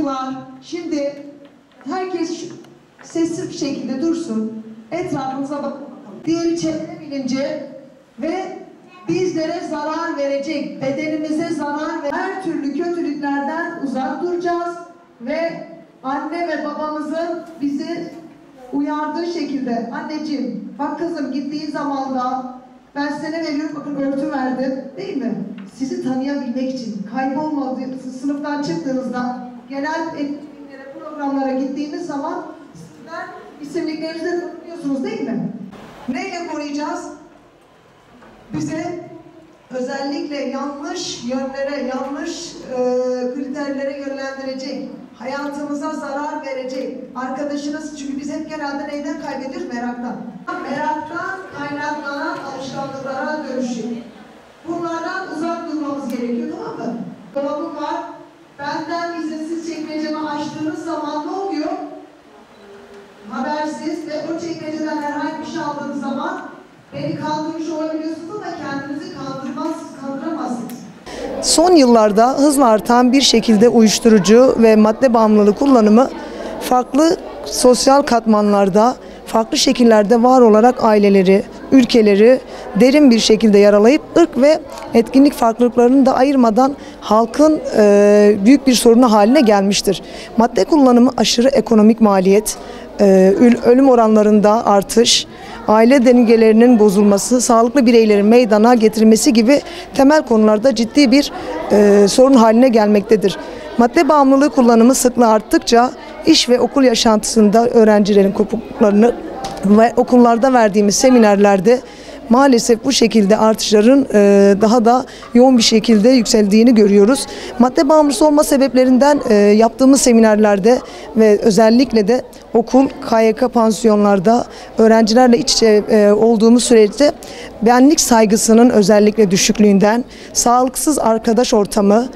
Çocuklar, şimdi herkes sessiz bir şekilde dursun. Etrafınıza bakın. Diğeri çevre bilinci ve bizlere zarar verecek, bedenimize zarar ve her türlü kötülüklerden uzak duracağız ve anne ve babamızın bizi uyardığı şekilde, anneciğim bak kızım gittiğin zaman da ben size ne veriyorum, bakın örtü verdim değil mi? Sizi tanıyabilmek için, kaybolmadığınız sınıftan çıktığınızda genel etkinliklere, programlara gittiğiniz zaman sizler isimliklerinizi de tanıyorsunuz değil mi? Neyle koruyacağız? Bize özellikle yanlış yönlere, yanlış kriterlere yönlendirecek, hayatımıza zarar verecek arkadaşınız, çünkü biz hep genelde neyden kaybediyoruz? Meraktan. Meraktan kaynaklanan alışkanlıklara dönüşüyor. Bunlardan uzak durmamız gerekiyor, tamam mı? Dolabım var, benden izinsiz çekmecemi açtığınız zaman ne oluyor? Habersiz ve o çekmeceden herhangi bir şey aldığınız zaman beni kandırmış olabiliyorsunuz ama kendinizi kandıramazsınız. Son yıllarda hızla artan bir şekilde uyuşturucu ve madde bağımlılığı kullanımı farklı sosyal katmanlarda, farklı şekillerde var olarak aileleri, ülkeleri derin bir şekilde yaralayıp ırk ve etkinlik farklılıklarını da ayırmadan halkın büyük bir sorunu haline gelmiştir. Madde kullanımı aşırı ekonomik maliyet, ölüm oranlarında artış, aile dengelerinin bozulması, sağlıklı bireylerin meydana getirilmesi gibi temel konularda ciddi bir sorun haline gelmektedir. Madde bağımlılığı kullanımı sıklığı arttıkça iş ve okul yaşantısında öğrencilerin kopukluklarını ve okullarda verdiğimiz seminerlerde maalesef bu şekilde artışların daha da yoğun bir şekilde yükseldiğini görüyoruz. Madde bağımlısı olma sebeplerinden yaptığımız seminerlerde ve özellikle de okul, KYK pansiyonlarda öğrencilerle iç içe olduğumuz süreçte benlik saygısının özellikle düşüklüğünden, sağlıksız arkadaş ortamı,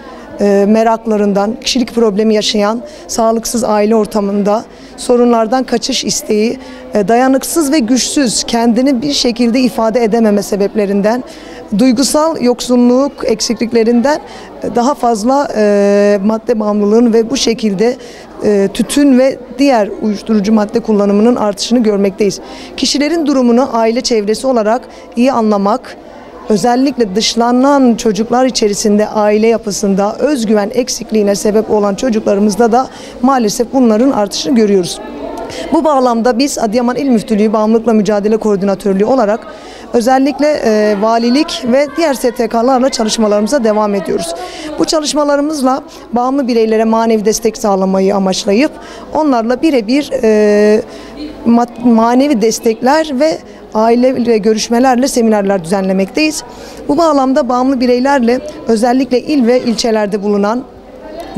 meraklarından, kişilik problemi yaşayan, sağlıksız aile ortamında sorunlardan kaçış isteği, dayanıksız ve güçsüz, kendini bir şekilde ifade edememe sebeplerinden, duygusal yoksunluk eksikliklerinden daha fazla madde bağımlılığının ve bu şekilde tütün ve diğer uyuşturucu madde kullanımının artışını görmekteyiz. Kişilerin durumunu aile çevresi olarak iyi anlamak, özellikle dışlanan çocuklar içerisinde aile yapısında özgüven eksikliğine sebep olan çocuklarımızda da maalesef bunların artışını görüyoruz. Bu bağlamda biz Adıyaman İl Müftülüğü Bağımlılıkla Mücadele Koordinatörlüğü olarak özellikle valilik ve diğer STK'larla çalışmalarımıza devam ediyoruz. Bu çalışmalarımızla bağımlı bireylere manevi destek sağlamayı amaçlayıp onlarla birebir manevi destekler ve aile görüşmelerle seminerler düzenlemekteyiz. Bu bağlamda bağımlı bireylerle özellikle il ve ilçelerde bulunan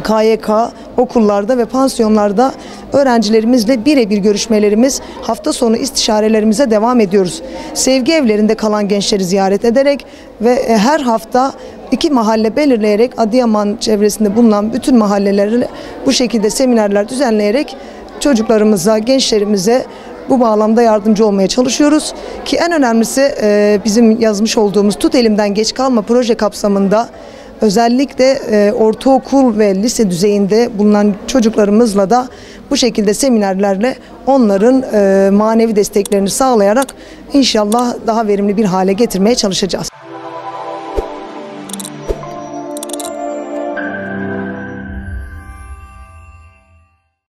KYK, okullarda ve pansiyonlarda öğrencilerimizle birebir görüşmelerimiz, hafta sonu istişarelerimize devam ediyoruz. Sevgi evlerinde kalan gençleri ziyaret ederek ve her hafta 2 mahalle belirleyerek Adıyaman çevresinde bulunan bütün mahallelerle bu şekilde seminerler düzenleyerek çocuklarımıza, gençlerimize bu bağlamda yardımcı olmaya çalışıyoruz. Ki en önemlisi bizim yazmış olduğumuz Tut Elimden Geç Kalma proje kapsamında özellikle ortaokul ve lise düzeyinde bulunan çocuklarımızla da bu şekilde seminerlerle onların manevi desteklerini sağlayarak inşallah daha verimli bir hale getirmeye çalışacağız.